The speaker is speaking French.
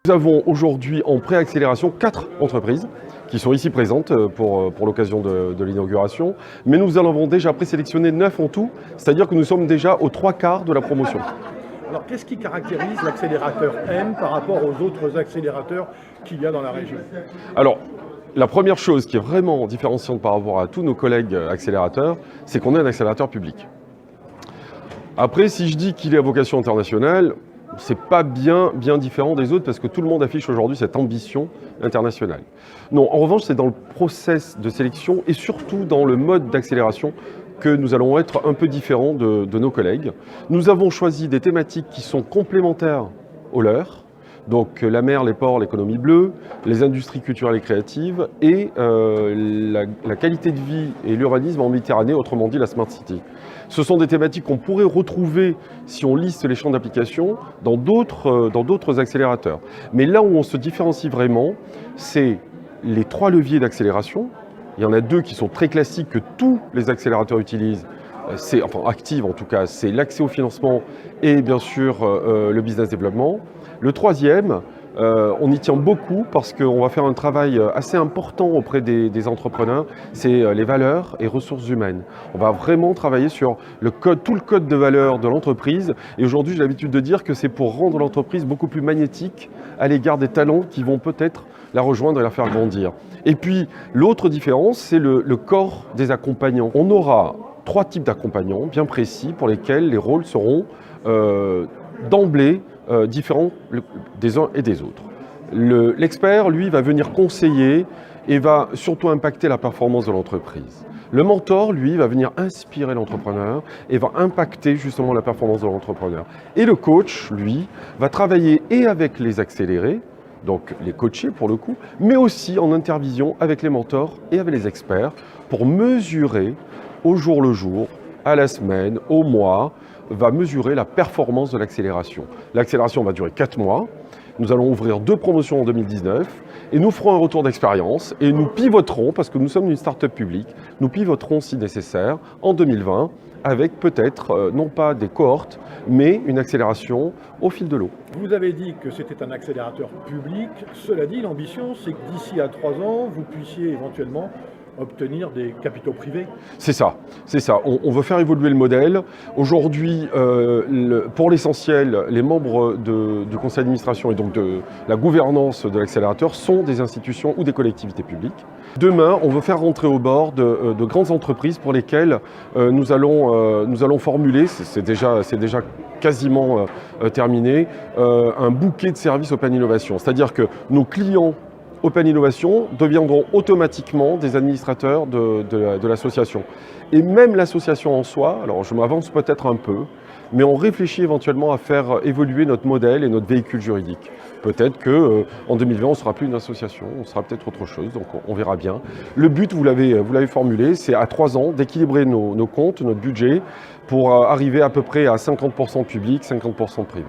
Nous avons aujourd'hui en préaccélération 4 entreprises qui sont ici présentes pour l'occasion de l'inauguration, mais nous en avons déjà présélectionné 9 en tout, c'est-à-dire que nous sommes déjà aux 3/4 de la promotion. Alors qu'est-ce qui caractérise l'accélérateur M par rapport aux autres accélérateurs qu'il y a dans la région? Alors, la première chose qui est vraiment différenciante par rapport à tous nos collègues accélérateurs, c'est qu'on est un accélérateur public. Après, si je dis qu'il est à vocation internationale, c'est pas bien différent des autres parce que tout le monde affiche aujourd'hui cette ambition internationale. Non, en revanche, c'est dans le process de sélection et surtout dans le mode d'accélération que nous allons être un peu différents de nos collègues. Nous avons choisi des thématiques qui sont complémentaires aux leurs, donc la mer, les ports, l'économie bleue, les industries culturelles et créatives et la qualité de vie et l'urbanisme en Méditerranée, autrement dit la Smart City. Ce sont des thématiques qu'on pourrait retrouver, si on liste les champs d'application, dans d'autres accélérateurs. Mais là où on se différencie vraiment, c'est les 3 leviers d'accélération. Il y en a 2 qui sont très classiques que tous les accélérateurs utilisent, enfin active en tout cas, c'est l'accès au financement et bien sûr le business développement. Le 3e, on y tient beaucoup parce qu'on va faire un travail assez important auprès des entrepreneurs, c'est les valeurs et ressources humaines. On va vraiment travailler sur tout le code de valeurs de l'entreprise et aujourd'hui j'ai l'habitude de dire que c'est pour rendre l'entreprise beaucoup plus magnétique à l'égard des talents qui vont peut-être la rejoindre et la faire grandir. Et puis l'autre différence, c'est le corps des accompagnants. On aura 3 types d'accompagnants bien précis pour lesquels les rôles seront d'emblée différents des uns et des autres. L'expert, lui, va venir conseiller et va surtout impacter la performance de l'entreprise. Le mentor, lui, va venir inspirer l'entrepreneur et va impacter justement la performance de l'entrepreneur. Et le coach, lui, va travailler et avec les accélérés, donc les coachés pour le coup, mais aussi en intervision avec les mentors et avec les experts pour mesurer au jour le jour, à la semaine, au mois, va mesurer la performance de l'accélération. L'accélération va durer 4 mois. Nous allons ouvrir 2 promotions en 2019 et nous ferons un retour d'expérience et nous pivoterons, parce que nous sommes une start-up publique, nous pivoterons si nécessaire en 2020 avec peut-être non pas des cohortes, mais une accélération au fil de l'eau. Vous avez dit que c'était un accélérateur public. Cela dit, l'ambition, c'est que d'ici à 3 ans, vous puissiez éventuellement obtenir des capitaux privés? C'est ça, c'est ça. On veut faire évoluer le modèle. Aujourd'hui, pour l'essentiel, les membres du conseil d'administration et donc de la gouvernance de l'accélérateur sont des institutions ou des collectivités publiques. Demain, on veut faire rentrer au bord de grandes entreprises pour lesquelles nous allons formuler, c'est déjà quasiment terminé, un bouquet de services Open Innovation. C'est-à-dire que nos clients Open Innovation deviendront automatiquement des administrateurs de l'association. Et même l'association en soi, alors je m'avance peut-être un peu, mais on réfléchit éventuellement à faire évoluer notre modèle et notre véhicule juridique. Peut-être qu'en 2020, on ne sera plus une association, on sera peut-être autre chose, donc on verra bien. Le but, vous l'avez formulé, c'est à 3 ans d'équilibrer nos comptes, notre budget, pour arriver à peu près à 50% public, 50% privé.